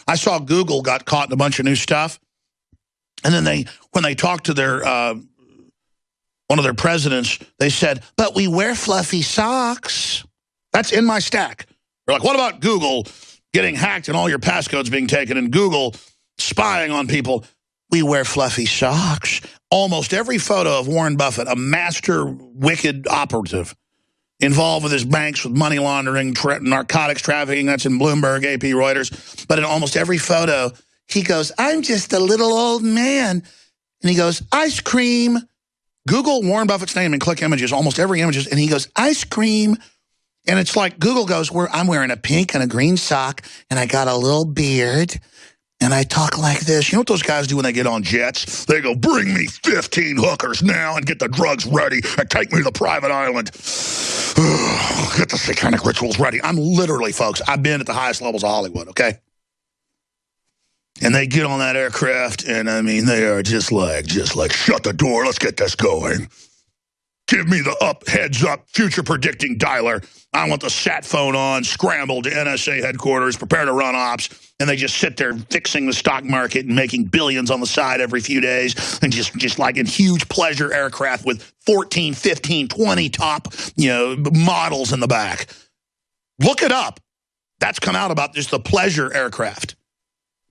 I saw Google got caught in a bunch of new stuff. And then when they talked to their one of their presidents, they said, but we wear fluffy socks. That's in my stack. They're like, what about Google getting hacked and all your passcodes being taken and Google spying on people? We wear fluffy socks. Almost every photo of Warren Buffett, a master wicked operative, involved with his banks, with money laundering, narcotics trafficking, that's in Bloomberg, AP, Reuters. But in almost every photo, he goes, I'm just a little old man. And he goes, ice cream. Google Warren Buffett's name and click images, almost every image, and he goes, ice cream. And it's like Google goes, I'm wearing a pink and a green sock, and I got a little beard, and I talk like this. You know what those guys do when they get on jets? They go, bring me 15 hookers now and get the drugs ready and take me to the private island. Get the satanic rituals ready. I'm literally, folks, I've been at the highest levels of Hollywood, okay? And they get on that aircraft, and I mean, they are just like, shut the door, let's get this going. Give me the heads up, future predicting dialer. I want the sat phone on, scramble to NSA headquarters, prepare to run ops, and they just sit there fixing the stock market and making billions on the side every few days, and just like in huge pleasure aircraft with 14, 15, 20 top, models in the back. Look it up. That's come out about just the pleasure aircraft.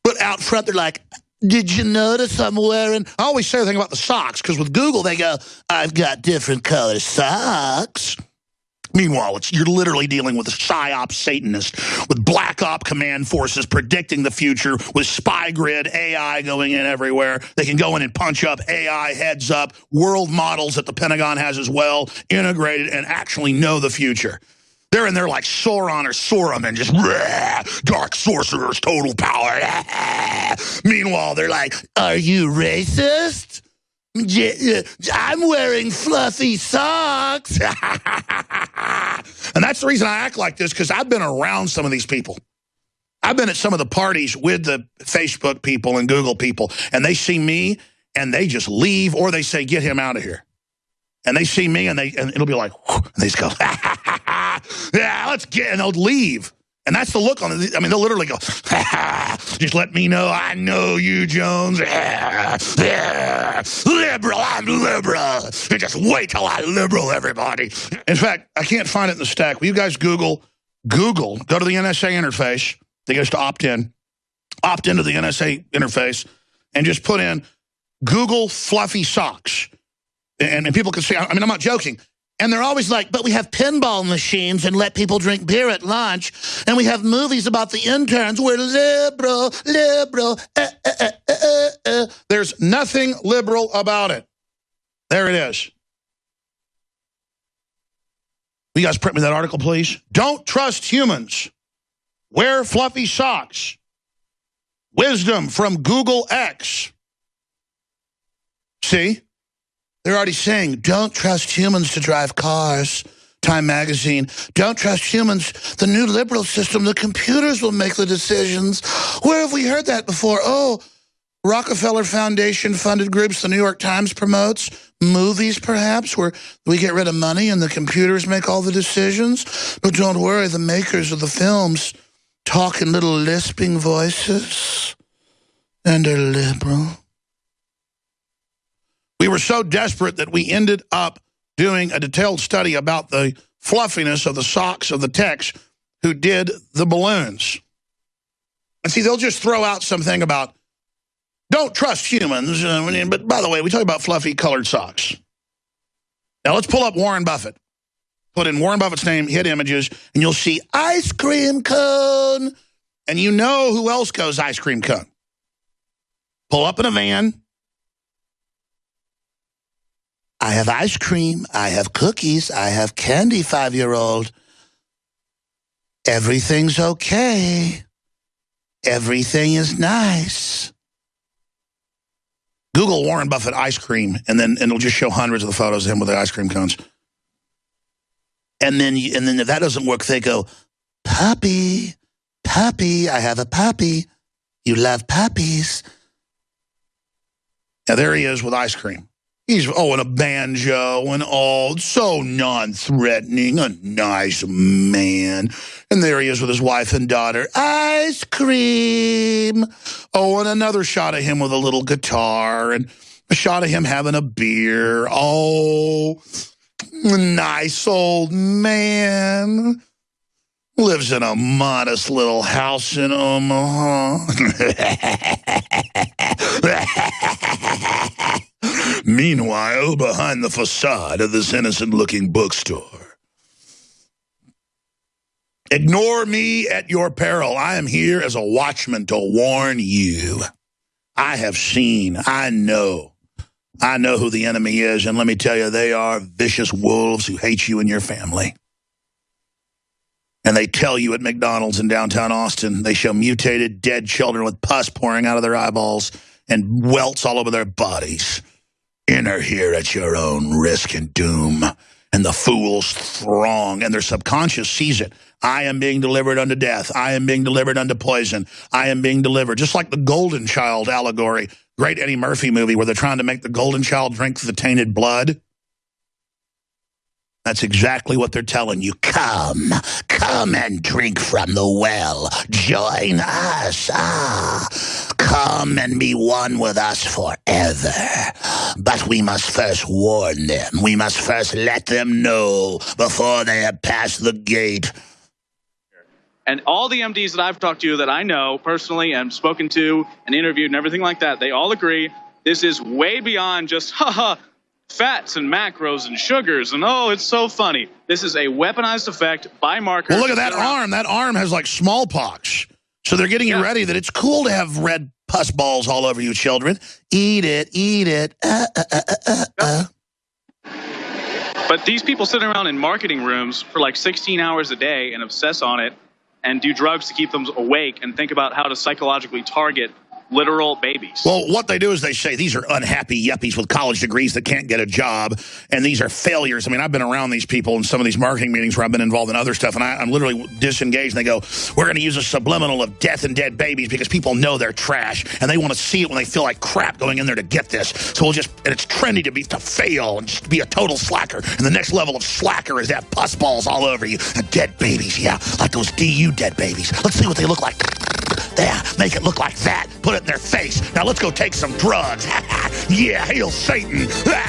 But out front, they're like, did you notice I'm wearing... I always say the thing about the socks, because with Google, they go, I've got different color socks. Meanwhile, you're literally dealing with a PSYOP Satanist, with black op command forces predicting the future, with spy grid, AI going in everywhere. They can go in and punch up AI heads up, world models that the Pentagon has as well, integrated, and actually know the future. They're in there like Sauron or Saruman, just dark sorcerers, total power. Meanwhile, they're like, are you racist? I'm wearing fluffy socks. And that's the reason I act like this, because I've been around some of these people. I've been at some of the parties with the Facebook people and Google people, and they see me, and they just leave, or they say, get him out of here. And they see me, and it'll be like, whew, and they just go, yeah, let's get, and they'll leave. And that's the look on it. I mean, they'll literally go, just let me know I know you, Jones. Liberal, I'm liberal. You just wait till I liberal everybody. In fact, I can't find it in the stack. Will you guys Google, go to the NSA interface. They get us to opt into the NSA interface, and just put in Google fluffy socks. And people can see, I mean, I'm not joking. And they're always like, but we have pinball machines and let people drink beer at lunch. And we have movies about the interns. We're liberal. There's nothing liberal about it. There it is. Will you guys print me that article, please? Don't trust humans. Wear fluffy socks. Wisdom from Google X. See? They're already saying, don't trust humans to drive cars. Time magazine, don't trust humans. The new liberal system, the computers will make the decisions. Where have we heard that before? Oh, Rockefeller Foundation funded groups the New York Times promotes. Movies, perhaps, where we get rid of money and the computers make all the decisions. But don't worry, the makers of the films talk in little lisping voices and are liberal. We were so desperate that we ended up doing a detailed study about the fluffiness of the socks of the techs who did the balloons. And see, they'll just throw out something about, don't trust humans. But by the way, we talk about fluffy colored socks. Now let's pull up Warren Buffett. Put in Warren Buffett's name, hit images, and you'll see ice cream cone. And you know who else goes ice cream cone. Pull up in a van. I have ice cream, I have cookies, I have candy, 5-year-old. Everything's okay. Everything is nice. Google Warren Buffett ice cream, and it'll just show hundreds of the photos of him with the ice cream cones. And then if that doesn't work, they go, puppy, I have a puppy. You love puppies. Now there he is with ice cream. He's, and a banjo and all, so non-threatening, a nice man. And there he is with his wife and daughter. Ice cream. Oh, and another shot of him with a little guitar and a shot of him having a beer. Oh, nice old man. Lives in a modest little house in Omaha. Meanwhile, behind the facade of this innocent-looking bookstore. Ignore me at your peril. I am here as a watchman to warn you. I have seen, I know who the enemy is, and let me tell you, they are vicious wolves who hate you and your family. And they tell you at McDonald's in downtown Austin, they show mutated, dead children with pus pouring out of their eyeballs and welts all over their bodies. Enter here at your own risk and doom. And the fools throng, and their subconscious sees it. I am being delivered unto death. I am being delivered unto poison. I am being delivered. Just like the Golden Child allegory, great Eddie Murphy movie where they're trying to make the Golden Child drink the tainted blood. That's exactly what they're telling you. Come and drink from the well. Join us. Come and be one with us forever. But we must first warn them. We must first let them know before they have passed the gate. And all the MDs that I've talked to that I know personally and spoken to and interviewed and everything like that, they all agree this is way beyond just, fats and macros and sugars, and it's so funny. This is a weaponized effect by markers. Well, look at that arm. That arm has like smallpox. So they're getting you ready that it's cool to have red pus balls all over you, children. Eat it, eat it. But these people sit around in marketing rooms for like 16 hours a day and obsess on it and do drugs to keep them awake and think about how to psychologically target literal babies. Well, what they do is they say these are unhappy yuppies with college degrees that can't get a job, and these are failures. I mean, I've been around these people in some of these marketing meetings where I've been involved in other stuff, and I'm literally disengaged, and they go, we're going to use a subliminal of death and dead babies because people know they're trash, and they want to see it when they feel like crap going in there to get this. So and it's trendy to fail and just be a total slacker, and the next level of slacker is to have pus balls all over you. And dead babies, yeah, like those DU dead babies. Let's see what they look like. There, make it look like that. Put it in their face. Now let's go take some drugs. Yeah, hail Satan.